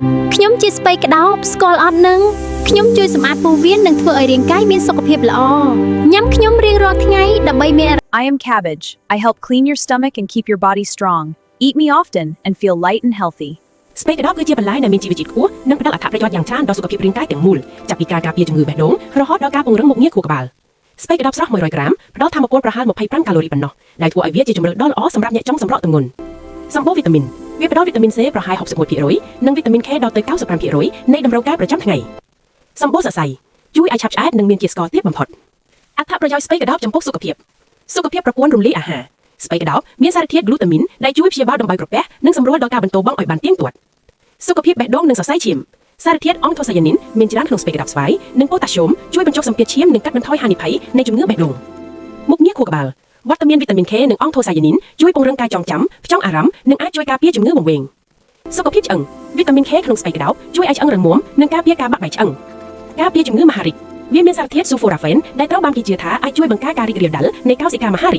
ខ្ញុំជាស្ពៃក្តោបស្គាល់អត់នឹងខ្ញុំជួយសម្អាតពោះវៀននិងធ្វើឲ្យរាងកាយមានសុខភាពល្អញ៉ាំខ្ញុំរៀងរាល់ថ្ងៃដើម្បីមាន I am cabbage. I help clean your stomach and keep your body strong. Eat me often and feel light and healthy. ស្ពៃក្តោបគឺជាបន្លែដែលមានជីវជាតិខ្ពស់និងផ្ដល់អត្ថប្រយោជន៍យ៉ាងច្រើនដល់សុខភាពរាងកាយទាំងមូលចាប់ពីការការពារជំងឺបេះដូងរហូតដល់ការពង្រឹងមុខងារខួរក្បាលស្ពៃក្តោបស្រស់100ក្រាមផ្ដល់ថាមពលប្រហែល25កាឡូរីប៉ុណ្ណោះដែលធ្វើឲ្យវាជាជម្រើសដ៏ល្អសម្រាប់អ្នកចង់សម្រកទម្ងន់សម្បូរវីតាមីនវាផ្ដល់វីតាមីន C ប្រហែល61%និងវីតាមីន K ដល់ទៅ95%នៃតម្រូវការប្រចាំថ្ងៃសម្បូរសរសៃជួយឲ្យឆាប់ឆ្អែតនិងមានជាតិស្ករទាបបំផុតអត្ថប្រយោជន៍ស្ពៃក្តោបចំពោះសុខភាពប្រព័ន្ធរំលាយអាហារស្ពៃក្តោបមានសារធាតុ glutamine ដែលជួយព្យាបាលដំបៅក្រពះនិងសម្រួលដល់ការបន្ទោបង់ឲ្យបានទៀងទាត់សុខភាពបេះដូងនិងសរសៃឈាមសារធាតុអង់ថូសាយ៉ានីនមានច្រើនក្នុងស្ពៃក្តោបស្វាយនិងប៉ូតាស្យូមជួយបញ្ចុះសម្ពាធឈាមនិងកាត់បន្ថយហានិភ័យនៃជំងឺបេះដូងមុខងារខួរក្បាលវត្តមានវីតាមីន K និងអង់ថូសាយ៉ានីនជួយពង្រឹងការចងចាំផ្ចង់អារម្មណ៍និងអាចជួយការពារជំងឺបង្វេងសុខភាពឆ្អឹងវីតាមីន K ក្នុងស្ពៃក្តោបជួយឲ្យឆ្អឹងរឹងមាំនិងការពារការបាក់បែកឆ្អឹងការពារជំងឺមហារីកវាមានសារធាតុ sulforaphane ដែលត្រូវបានគេជឿថាអាចជួយបង្ការការរីករាលដាលនៃកោសិកាមហារីក